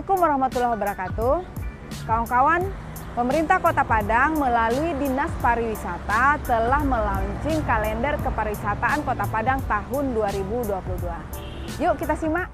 Assalamualaikum warahmatullahi wabarakatuh. Kawan-kawan, pemerintah Kota Padang melalui Dinas Pariwisata telah melaunching kalender kepariwisataan Kota Padang tahun 2022. Yuk kita simak.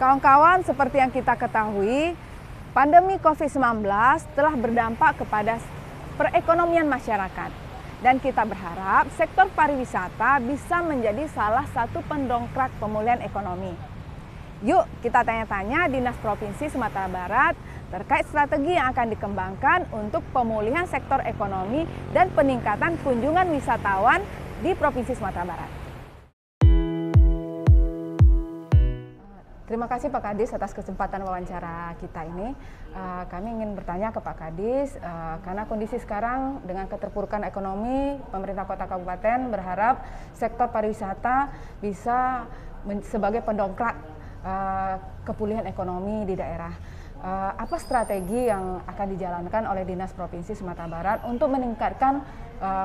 Kawan-kawan, seperti yang kita ketahui, pandemi COVID-19 telah berdampak kepada perekonomian masyarakat. Dan kita berharap sektor pariwisata bisa menjadi salah satu pendongkrak pemulihan ekonomi. Yuk kita tanya-tanya Dinas Provinsi Sumatera Barat terkait strategi yang akan dikembangkan untuk pemulihan sektor ekonomi dan peningkatan kunjungan wisatawan di Provinsi Sumatera Barat. Terima kasih Pak Kadis atas kesempatan wawancara kita ini. Kami ingin bertanya ke Pak Kadis, karena kondisi sekarang dengan keterpurukan ekonomi, pemerintah Kota Kabupaten berharap sektor pariwisata bisa sebagai pendongkrak kepulihan ekonomi di daerah. Apa strategi yang akan dijalankan oleh Dinas Provinsi Sumatera Barat untuk meningkatkan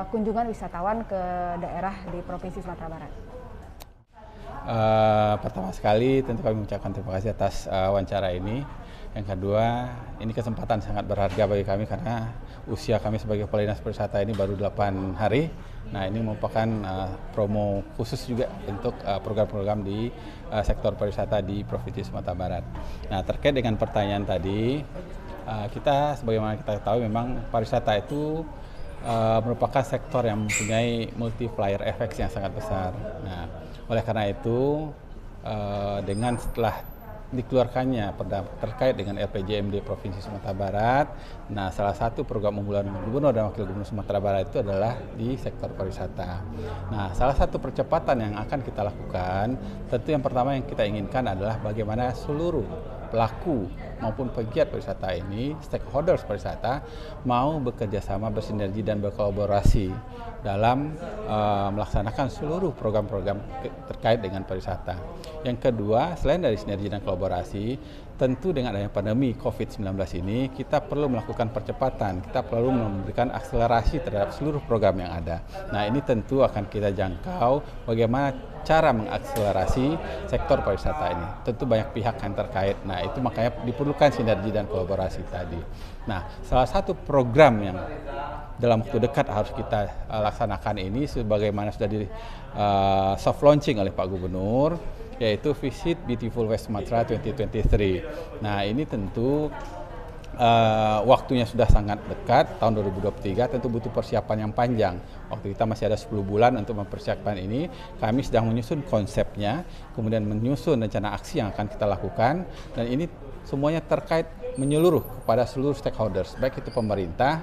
kunjungan wisatawan ke daerah di Provinsi Sumatera Barat? Pertama sekali tentu kami mengucapkan terima kasih atas wawancara ini. Yang kedua, ini kesempatan sangat berharga bagi kami karena usia kami sebagai kepala dinas pariwisata ini baru 8 hari. Nah, ini merupakan promo khusus juga untuk program-program di sektor pariwisata di Provinsi Sumatera Barat. Nah, terkait dengan pertanyaan tadi, kita sebagaimana kita tahu memang pariwisata itu merupakan sektor yang mempunyai multiplier effect yang sangat besar. Nah, oleh karena itu, dengan setelah dikeluarkannya terkait dengan LPJMD Provinsi Sumatera Barat, nah salah satu program unggulan Gubernur dan Wakil Gubernur Sumatera Barat itu adalah di sektor pariwisata. Nah, salah satu percepatan yang akan kita lakukan, tentu yang pertama yang kita inginkan adalah bagaimana seluruh pelaku maupun pegiat pariwisata ini, stakeholders pariwisata, mau bekerja sama, bersinergi dan berkolaborasi dalam melaksanakan seluruh program-program terkait dengan pariwisata. Yang kedua, selain dari sinergi dan kolaborasi, tentu dengan adanya pandemi COVID-19 ini, kita perlu melakukan percepatan, kita perlu memberikan akselerasi terhadap seluruh program yang ada. Nah, ini tentu akan kita jangkau bagaimana cara mengakselerasi sektor pariwisata ini. Tentu banyak pihak yang terkait. Nah, itu makanya diperlukan sinergi dan kolaborasi tadi. Nah, salah satu program yang dalam waktu dekat harus kita laksanakan ini sebagaimana sudah di soft launching oleh Pak Gubernur, yaitu Visit Beautiful West Sumatra 2023. Nah, ini tentu waktunya sudah sangat dekat, tahun 2023, tentu butuh persiapan yang panjang. Waktu kita masih ada 10 bulan untuk mempersiapkan ini. Kami sedang menyusun konsepnya, kemudian menyusun rencana aksi yang akan kita lakukan, dan ini semuanya terkait menyeluruh kepada seluruh stakeholders, baik itu pemerintah,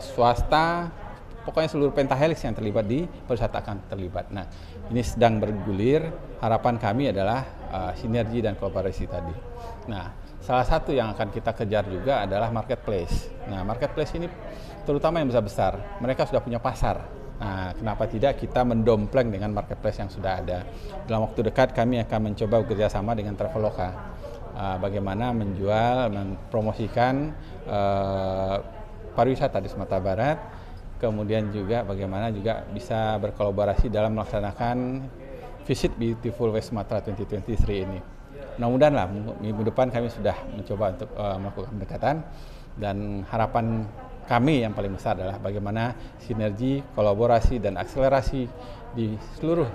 swasta, pokoknya seluruh pentahelix yang terlibat di pariwisata akan terlibat. Nah, ini sedang bergulir. Harapan kami adalah sinergi dan kolaborasi tadi. Nah, salah satu yang akan kita kejar juga adalah marketplace. Nah, marketplace ini terutama yang besar-besar, mereka sudah punya pasar. Nah, kenapa tidak kita mendompleng dengan marketplace yang sudah ada. Dalam waktu dekat kami akan mencoba bekerjasama dengan Traveloka. Bagaimana menjual, mempromosikan pariwisata di Sumatera Barat, kemudian juga bagaimana juga bisa berkolaborasi dalam melaksanakan Visit Beautiful West Sumatra 2023 ini. Mudah-mudahan lah minggu depan kami sudah mencoba untuk melakukan pendekatan, dan harapan kami yang paling besar adalah bagaimana sinergi, kolaborasi, dan akselerasi di seluruh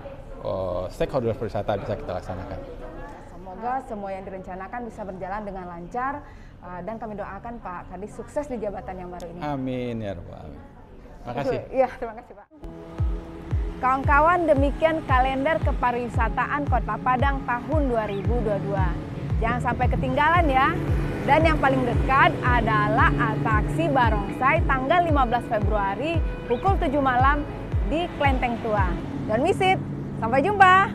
stakeholder pariwisata bisa kita laksanakan. Semoga semua yang direncanakan bisa berjalan dengan lancar, dan kami doakan Pak Kadis sukses di jabatan yang baru ini. Amin ya Rabbal Alamin. Terima kasih. Iya, terima kasih Pak. Kawan-kawan, demikian kalender kepariwisataan Kota Padang tahun 2022. Jangan sampai ketinggalan ya. Dan yang paling dekat adalah atraksi Barongsai tanggal 15 Februari pukul 7 malam di Klenteng Tua. Don't miss it. Sampai jumpa.